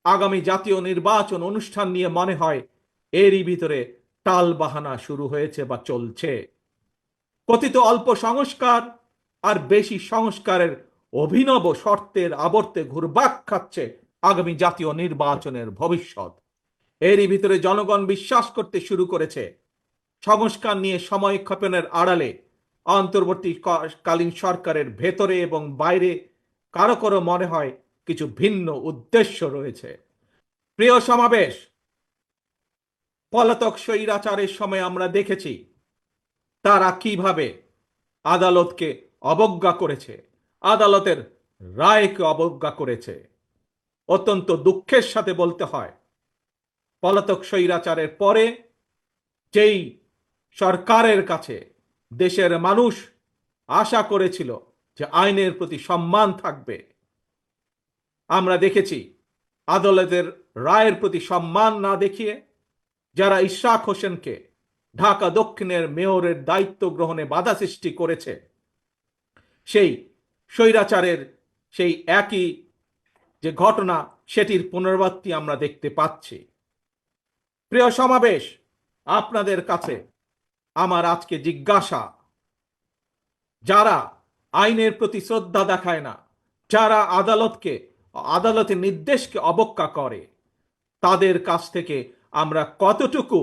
আগামী জাতীয় নির্বাচন অনুষ্ঠান নিয়ে মনে হয় এরই ভিতরে টালবাহানা শুরু হয়েছে বা চলছে। কথিত অল্প সংস্কার আর বেশি সংস্কারের অভিনব শর্তের আবর্তে ঘুরপাক খাচ্ছে আগামী জাতীয় নির্বাচনের ভবিষ্যৎ। এরই ভিতরে জনগণ বিশ্বাস করতে শুরু করেছে সংস্কার নিয়ে সময়ক্ষেপণের আড়ালে অন্তর্বর্তীকালীন সরকারের ভেতরে এবং বাইরে কারো কারো মনে হয় কিছু ভিন্ন উদ্দেশ্য রয়েছে। প্রিয় সমাবেশ, পলাতক স্বৈরাচারের সময় আমরা দেখেছি তারা কিভাবে আদালতকে অবজ্ঞা করেছে, আদালতের রায়কে অবজ্ঞা করেছে। অত্যন্ত দুঃখের সাথে বলতে হয়, পলাতক স্বৈরাচারের পরে যেই সরকারের কাছে দেশের মানুষ আশা করেছিল যে আইনের প্রতি সম্মান থাকবে, আমরা দেখেছি আদালতের রায়ের প্রতি সম্মান না দেখিয়ে যারা ইশরাক হোসেনকে ঢাকা দক্ষিণের মেয়রের দায়িত্ব গ্রহণে বাধা সৃষ্টি করেছে, সেই স্বৈরাচারের সেই একই যে ঘটনা সেটির পুনরাবৃত্তি আমরা দেখতে পাচ্ছি। প্রিয় সমাবেশ, আপনাদের কাছে আমার আজকে জিজ্ঞাসা, যারা আইনের প্রতি শ্রদ্ধা দেখায় না, যারা আদালতের নির্দেশকে অবজ্ঞা করে, তাদের কাছ থেকে আমরা কতটুকু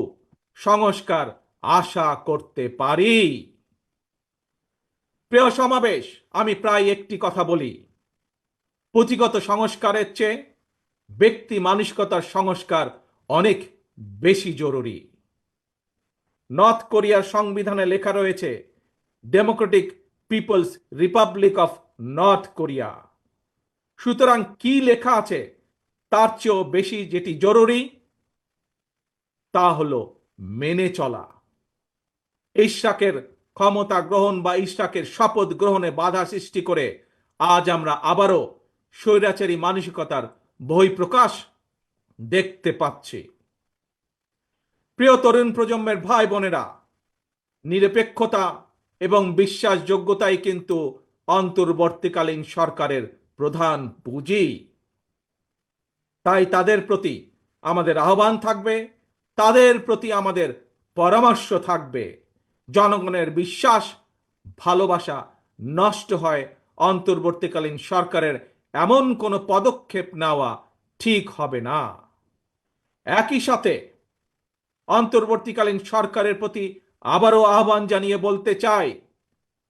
সংস্কার আশা করতে পারি? প্রিয় সমাবেশ, আমি প্রায় একটি কথা বলি, পুঁথিগত সংস্কারের চেয়ে ব্যক্তি মানসিকতার সংস্কার অনেক বেশি জরুরি। নর্থ কোরিয়ার সংবিধানে লেখা রয়েছে Democratic People's Republic of North Korea. সুতরাং কি লেখা আছে তার চেয়েও বেশি যেটি জরুরি তা হলো মেনে চলা। ইশরাকের ক্ষমতা গ্রহণ বা ইশরাকের শপথ গ্রহণে বাধা সৃষ্টি করে আজ আমরা আবারও স্বৈরাচারী মানসিকতার বহিঃপ্রকাশ দেখতে পাচ্ছি। প্রিয় তরুণ প্রজন্মের ভাই বোনেরা, নিরপেক্ষতা এবং বিশ্বাসযোগ্যতাই কিন্তু অন্তর্বর্তীকালীন সরকারের প্রধান পুঁজি। তাই তাদের প্রতি আমাদের আহ্বান থাকবে, তাদের প্রতি আমাদের পরামর্শ থাকবে, জনগণের বিশ্বাস ভালোবাসা নষ্ট হয় অন্তর্বর্তীকালীন সরকারের এমন কোনো পদক্ষেপ নেওয়া ঠিক হবে না। একই সাথে অন্তর্বর্তীকালীন সরকারের প্রতি আবারও আহ্বান জানিয়ে বলতে চাই,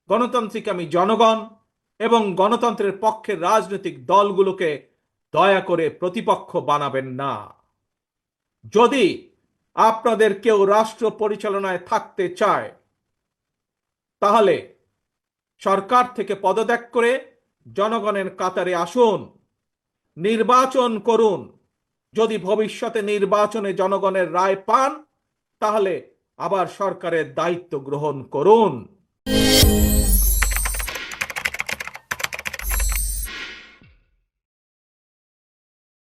গণতান্ত্রিক আমি জনগণ এবং গণতন্ত্রের পক্ষের রাজনৈতিক দলগুলোকে দয়া করে প্রতিপক্ষ বানাবেন না। যদি আপনাদের কেউ রাষ্ট্র পরিচালনায় থাকতে চায় তাহলে সরকার থেকে পদত্যাগ করে জনগণের কাতারে আসুন, নির্বাচন করুন। যদি ভবিষ্যতে নির্বাচনে জনগণের রায় পান তাহলে আবার সরকারের দায়িত্ব গ্রহণ করুন।